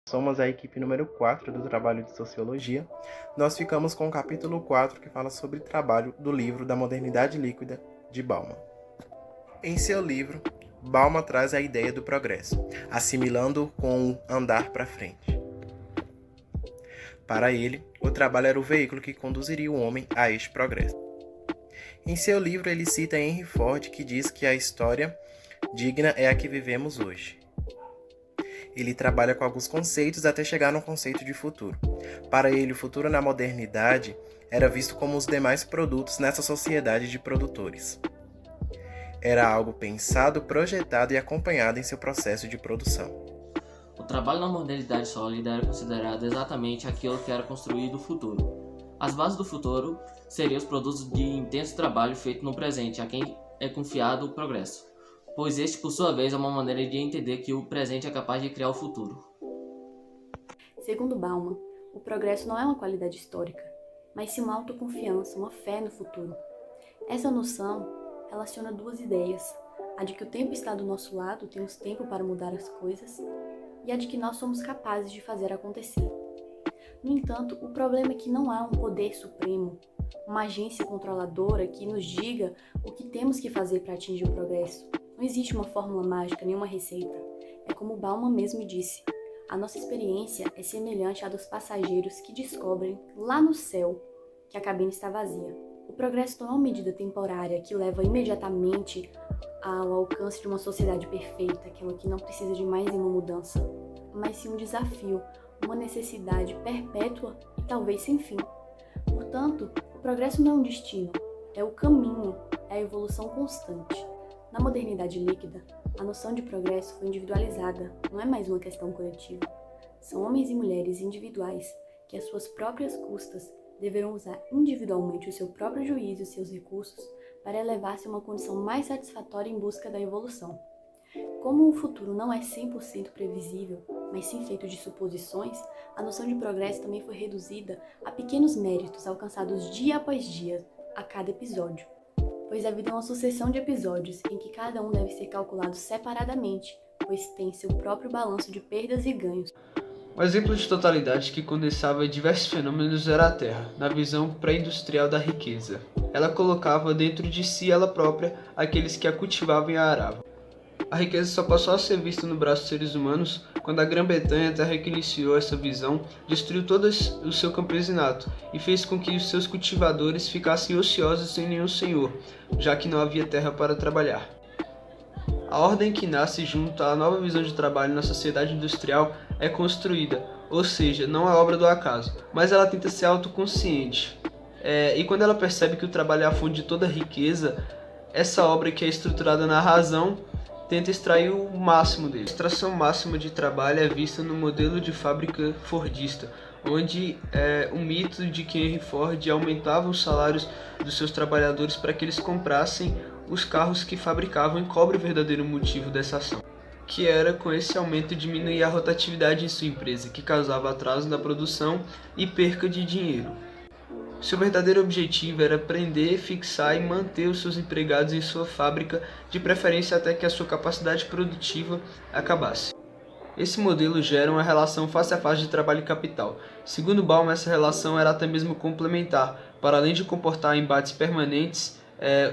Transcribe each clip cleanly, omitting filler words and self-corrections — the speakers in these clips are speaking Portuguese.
Somos a equipe número 4 do trabalho de Sociologia. Nós ficamos com o capítulo 4, que fala sobre trabalho do livro da Modernidade Líquida, de Bauman. Em seu livro, Bauman traz a ideia do progresso, assimilando-o com o andar para frente. Para ele, o trabalho era o veículo que conduziria o homem a este progresso. Em seu livro, ele cita Henry Ford, que diz que a história digna é a que vivemos hoje. Ele trabalha com alguns conceitos até chegar no conceito de futuro. Para ele, o futuro na modernidade era visto como os demais produtos nessa sociedade de produtores. Era algo pensado, projetado e acompanhado em seu processo de produção. O trabalho na modernidade sólida era considerado exatamente aquilo que era construído no futuro. As bases do futuro seriam os produtos de intenso trabalho feito no presente, a quem é confiado o progresso, pois este, por sua vez, é uma maneira de entender que o presente é capaz de criar o futuro. Segundo Bauman, o progresso não é uma qualidade histórica, mas sim uma autoconfiança, uma fé no futuro. Essa noção relaciona duas ideias, a de que o tempo está do nosso lado, temos tempo para mudar as coisas, e a de que nós somos capazes de fazer acontecer. No entanto, o problema é que não há um poder supremo, uma agência controladora que nos diga o que temos que fazer para atingir o progresso. Não existe uma fórmula mágica, nenhuma receita. É como Bauman mesmo disse, a nossa experiência é semelhante à dos passageiros que descobrem, lá no céu, que a cabine está vazia. O progresso não é uma medida temporária que leva imediatamente ao alcance de uma sociedade perfeita, aquela que não precisa de mais nenhuma mudança, mas sim um desafio, uma necessidade perpétua e talvez sem fim. Portanto, o progresso não é um destino, é o caminho, é a evolução constante. Na modernidade líquida, a noção de progresso foi individualizada, não é mais uma questão coletiva. São homens e mulheres individuais que, às suas próprias custas, deverão usar individualmente o seu próprio juízo e seus recursos para elevar-se a uma condição mais satisfatória em busca da evolução. Como o futuro não é 100% previsível, mas sim feito de suposições, a noção de progresso também foi reduzida a pequenos méritos alcançados dia após dia, a cada episódio. Pois a vida é uma sucessão de episódios em que cada um deve ser calculado separadamente, pois tem seu próprio balanço de perdas e ganhos. Um exemplo de totalidade que condensava diversos fenômenos era a Terra, na visão pré-industrial da riqueza. Ela colocava dentro de si ela própria aqueles que a cultivavam e a aravam. A riqueza só passou a ser vista no braço dos seres humanos quando a Grã-Bretanha, a terra que iniciou essa visão, destruiu todo o seu campesinato e fez com que os seus cultivadores ficassem ociosos sem nenhum senhor, já que não havia terra para trabalhar. A ordem que nasce junto à nova visão de trabalho na sociedade industrial é construída, ou seja, não é obra do acaso, mas ela tenta ser autoconsciente. E quando ela percebe que o trabalho é a fonte de toda a riqueza, essa obra que é estruturada na razão tenta extrair o máximo dele. A extração máxima de trabalho é vista no modelo de fábrica fordista, onde o mito de que Henry Ford aumentava os salários dos seus trabalhadores para que eles comprassem os carros que fabricavam encobre o verdadeiro motivo dessa ação, que era com esse aumento diminuir a rotatividade em sua empresa, que causava atraso na produção e perca de dinheiro. Seu verdadeiro objetivo era prender, fixar e manter os seus empregados em sua fábrica, de preferência até que a sua capacidade produtiva acabasse. Esse modelo gera uma relação face a face de trabalho e capital. Segundo Bauman, essa relação era até mesmo complementar, para além de comportar embates permanentes,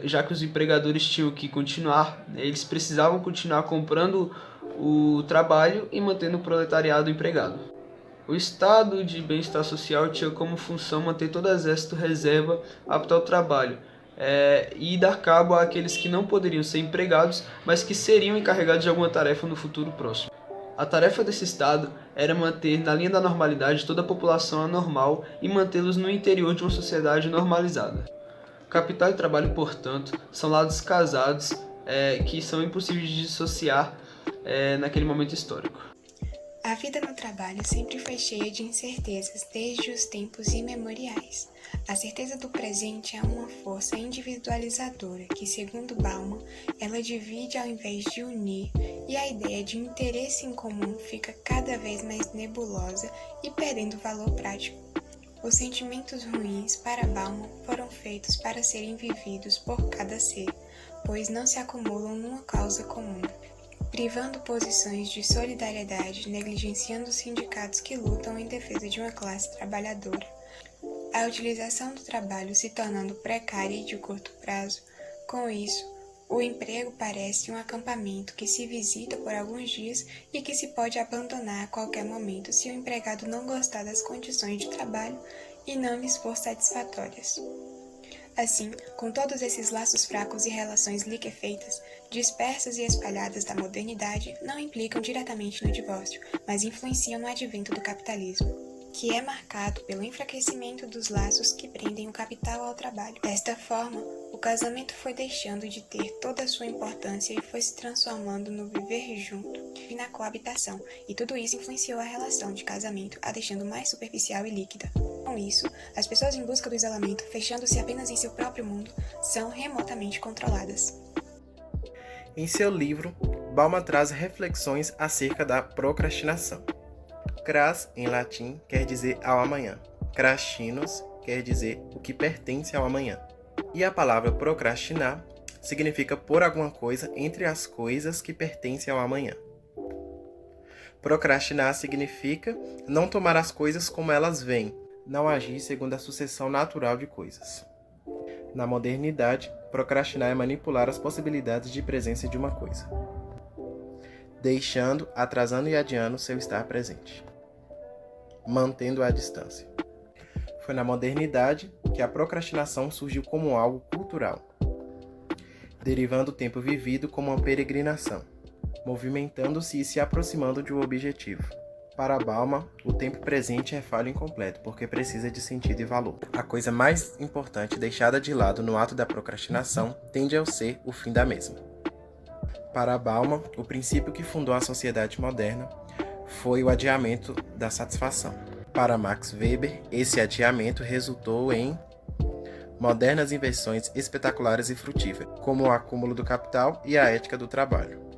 já que os empregadores tinham que continuar, eles precisavam continuar comprando o trabalho e mantendo o proletariado empregado. O estado de bem-estar social tinha como função manter todo o exército reserva apto ao trabalho e dar cabo àqueles que não poderiam ser empregados, mas que seriam encarregados de alguma tarefa no futuro próximo. A tarefa desse estado era manter na linha da normalidade toda a população anormal e mantê-los no interior de uma sociedade normalizada. Capital e trabalho, portanto, são lados casados que são impossíveis de dissociar naquele momento histórico. A vida no trabalho sempre foi cheia de incertezas desde os tempos imemoriais. A certeza do presente é uma força individualizadora que, segundo Bauman, ela divide ao invés de unir, e a ideia de um interesse em comum fica cada vez mais nebulosa e perdendo valor prático. Os sentimentos ruins, para Bauman, foram feitos para serem vividos por cada ser, pois não se acumulam numa causa comum. privando posições de solidariedade, negligenciando os sindicatos que lutam em defesa de uma classe trabalhadora. A utilização do trabalho se tornando precária e de curto prazo. Com isso, o emprego parece um acampamento que se visita por alguns dias e que se pode abandonar a qualquer momento se o empregado não gostar das condições de trabalho e não lhes for satisfatórias. Assim, com todos esses laços fracos e relações liquefeitas, dispersas e espalhadas da modernidade, não implicam diretamente no divórcio, mas influenciam no advento do capitalismo, que é marcado pelo enfraquecimento dos laços que prendem o capital ao trabalho. Desta forma, o casamento foi deixando de ter toda a sua importância e foi se transformando no viver junto e na coabitação, e tudo isso influenciou a relação de casamento, a deixando mais superficial e líquida. Com isso, as pessoas em busca do isolamento, fechando-se apenas em seu próprio mundo, são remotamente controladas. Em seu livro, Balma traz reflexões acerca da procrastinação. Cras, em latim, quer dizer ao amanhã. Crastinus quer dizer o que pertence ao amanhã. E a palavra procrastinar significa pôr alguma coisa entre as coisas que pertencem ao amanhã. Procrastinar significa não tomar as coisas como elas vêm, não agir segundo a sucessão natural de coisas. Na modernidade, procrastinar é manipular as possibilidades de presença de uma coisa, deixando, atrasando e adiando seu estar presente, mantendo-a à distância. Foi na modernidade que a procrastinação surgiu como algo cultural, derivando o tempo vivido como uma peregrinação, movimentando-se e se aproximando de um objetivo. Para Balma, o tempo presente é falho incompleto, porque precisa de sentido e valor. A coisa mais importante deixada de lado no ato da procrastinação tende a ser o fim da mesma. Para Balma, o princípio que fundou a sociedade moderna foi o adiamento da satisfação. Para Max Weber, esse adiamento resultou em modernas invenções espetaculares e frutíferas, como o acúmulo do capital e a ética do trabalho.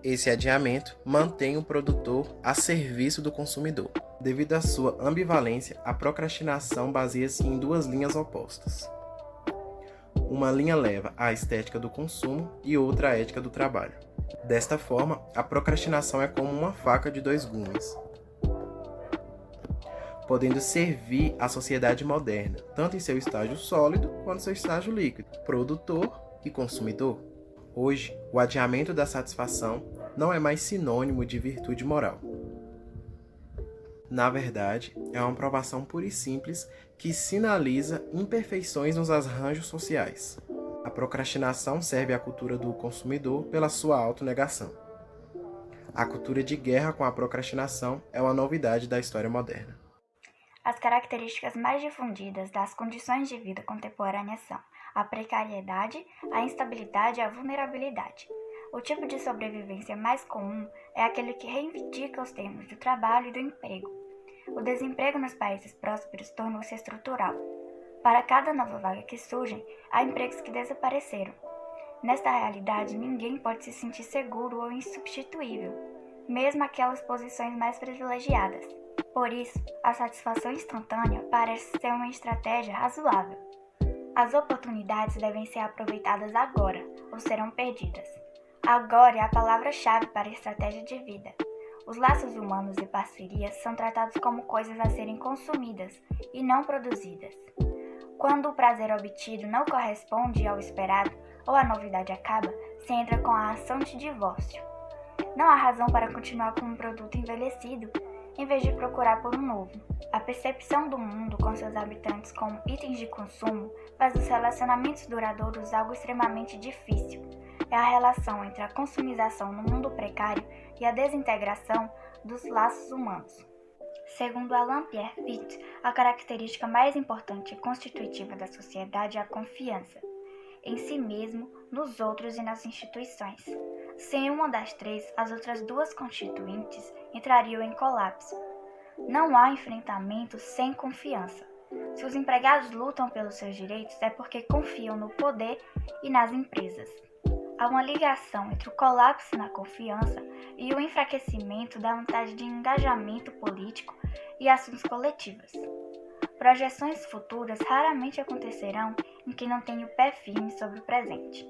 Esse adiamento mantém o produtor a serviço do consumidor. Devido à sua ambivalência, a procrastinação baseia-se em duas linhas opostas. Uma linha leva à estética do consumo e outra à ética do trabalho. Desta forma, a procrastinação é como uma faca de dois gumes, podendo servir à sociedade moderna, tanto em seu estágio sólido quanto em seu estágio líquido, produtor e consumidor. Hoje, o adiamento da satisfação não é mais sinônimo de virtude moral. Na verdade, é uma provação pura e simples que sinaliza imperfeições nos arranjos sociais. A procrastinação serve à cultura do consumidor pela sua autonegação. A cultura de guerra com a procrastinação é uma novidade da história moderna. As características mais difundidas das condições de vida contemporâneas são a precariedade, a instabilidade e a vulnerabilidade. O tipo de sobrevivência mais comum é aquele que reivindica os termos do trabalho e do emprego. O desemprego nos países prósperos tornou-se estrutural. Para cada nova vaga que surge, há empregos que desapareceram. Nesta realidade, ninguém pode se sentir seguro ou insubstituível, mesmo aquelas posições mais privilegiadas. Por isso, a satisfação instantânea parece ser uma estratégia razoável. As oportunidades devem ser aproveitadas agora, ou serão perdidas. Agora é a palavra-chave para a estratégia de vida. Os laços humanos e parcerias são tratados como coisas a serem consumidas e não produzidas. Quando o prazer obtido não corresponde ao esperado ou a novidade acaba, se entra com a ação de divórcio. Não há razão para continuar com um produto envelhecido, em vez de procurar por um novo. A percepção do mundo com seus habitantes como itens de consumo faz dos relacionamentos duradouros algo extremamente difícil. É a relação entre a consumização no mundo precário e a desintegração dos laços humanos. Segundo Alain Pierre Pitt, a característica mais importante e constitutiva da sociedade é a confiança em si mesmo, nos outros e nas instituições. Sem uma das três, as outras duas constituintes entrariam em colapso. Não há enfrentamento sem confiança. Se os empregados lutam pelos seus direitos, é porque confiam no poder e nas empresas. Há uma ligação entre o colapso na confiança e o enfraquecimento da vontade de engajamento político e ações coletivas. Projeções futuras raramente acontecerão em que não tenha o pé firme sobre o presente.